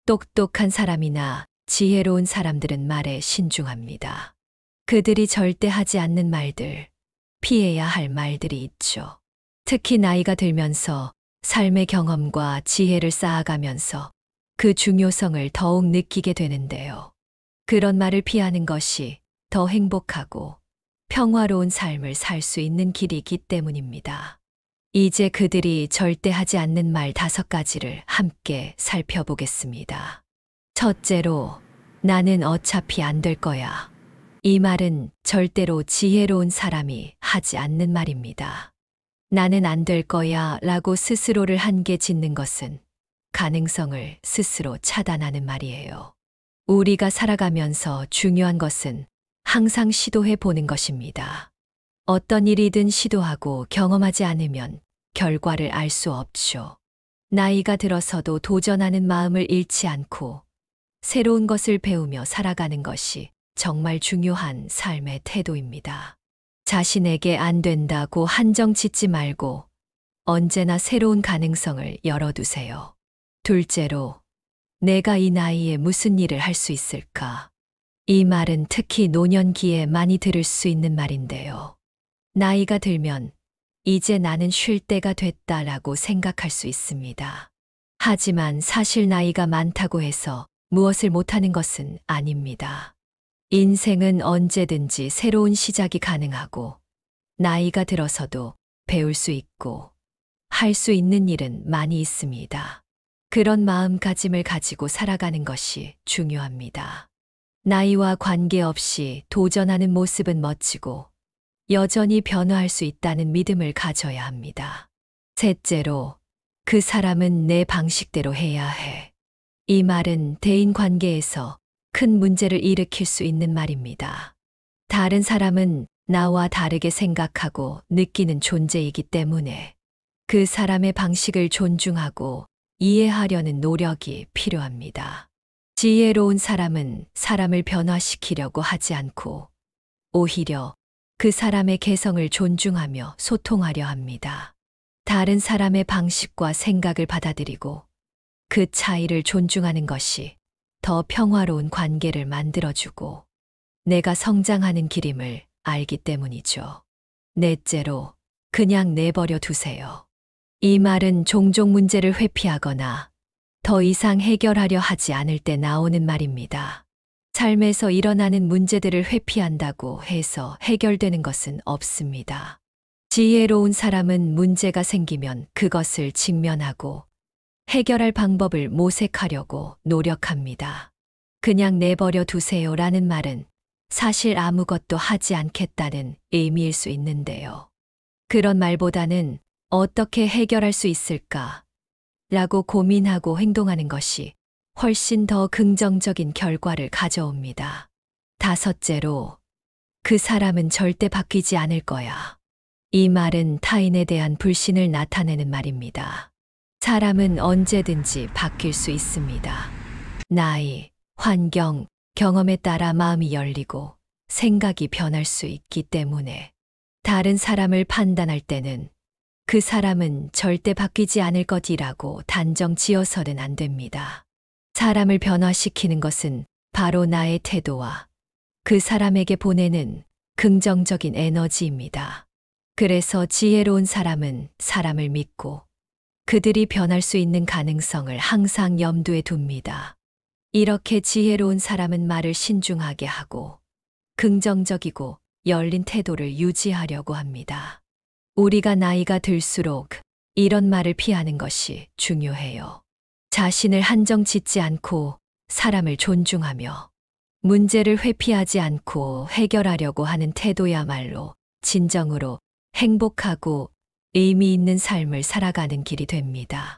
똑똑한 사람이나 지혜로운 사람들은 말에 신중합니다. 그들이 절대 하지 않는 말들, 피해야 할 말들이 있죠. 특히 나이가 들면서 삶의 경험과 지혜를 쌓아가면서 그 중요성을 더욱 느끼게 되는데요. 그런 말을 피하는 것이 더 행복하고 평화로운 삶을 살 수 있는 길이기 때문입니다. 이제 그들이 절대 하지 않는 말 5가지를 함께 살펴보겠습니다. 첫째로, 나는 어차피 안 될 거야. 이 말은 절대로 지혜로운 사람이 하지 않는 말입니다. 나는 안 될 거야 라고 스스로를 한계 짓는 것은 가능성을 스스로 차단하는 말이에요. 우리가 살아가면서 중요한 것은 항상 시도해 보는 것입니다. 어떤 일이든 시도하고 경험하지 않으면 결과를 알 수 없죠. 나이가 들어서도 도전하는 마음을 잃지 않고 새로운 것을 배우며 살아가는 것이 정말 중요한 삶의 태도입니다. 자신에게 안 된다고 한정 짓지 말고 언제나 새로운 가능성을 열어두세요. 둘째로, 내가 이 나이에 무슨 일을 할 수 있을까? 이 말은 특히 노년기에 많이 들을 수 있는 말인데요. 나이가 들면 이제 나는 쉴 때가 됐다라고 생각할 수 있습니다. 하지만 사실 나이가 많다고 해서 무엇을 못하는 것은 아닙니다. 인생은 언제든지 새로운 시작이 가능하고 나이가 들어서도 배울 수 있고 할 수 있는 일은 많이 있습니다. 그런 마음가짐을 가지고 살아가는 것이 중요합니다. 나이와 관계없이 도전하는 모습은 멋지고 여전히 변화할 수 있다는 믿음을 가져야 합니다. 셋째로, 그 사람은 내 방식대로 해야 해. 이 말은 대인 관계에서 큰 문제를 일으킬 수 있는 말입니다. 다른 사람은 나와 다르게 생각하고 느끼는 존재이기 때문에 그 사람의 방식을 존중하고 이해하려는 노력이 필요합니다. 지혜로운 사람은 사람을 변화시키려고 하지 않고 오히려 그 사람의 개성을 존중하며 소통하려 합니다. 다른 사람의 방식과 생각을 받아들이고 그 차이를 존중하는 것이 더 평화로운 관계를 만들어주고 내가 성장하는 길임을 알기 때문이죠. 넷째로, 그냥 내버려 두세요. 이 말은 종종 문제를 회피하거나 더 이상 해결하려 하지 않을 때 나오는 말입니다. 삶에서 일어나는 문제들을 회피한다고 해서 해결되는 것은 없습니다. 지혜로운 사람은 문제가 생기면 그것을 직면하고 해결할 방법을 모색하려고 노력합니다. 그냥 내버려 두세요라는 말은 사실 아무것도 하지 않겠다는 의미일 수 있는데요. 그런 말보다는 어떻게 해결할 수 있을까? 라고 고민하고 행동하는 것이 훨씬 더 긍정적인 결과를 가져옵니다. 다섯째로, 그 사람은 절대 바뀌지 않을 거야. 이 말은 타인에 대한 불신을 나타내는 말입니다. 사람은 언제든지 바뀔 수 있습니다. 나이, 환경, 경험에 따라 마음이 열리고 생각이 변할 수 있기 때문에 다른 사람을 판단할 때는 그 사람은 절대 바뀌지 않을 것이라고 단정 지어서는 안 됩니다. 사람을 변화시키는 것은 바로 나의 태도와 그 사람에게 보내는 긍정적인 에너지입니다. 그래서 지혜로운 사람은 사람을 믿고 그들이 변할 수 있는 가능성을 항상 염두에 둡니다. 이렇게 지혜로운 사람은 말을 신중하게 하고 긍정적이고 열린 태도를 유지하려고 합니다. 우리가 나이가 들수록 이런 말을 피하는 것이 중요해요. 자신을 한정 짓지 않고 사람을 존중하며 문제를 회피하지 않고 해결하려고 하는 태도야말로 진정으로 행복하고 의미 있는 삶을 살아가는 길이 됩니다.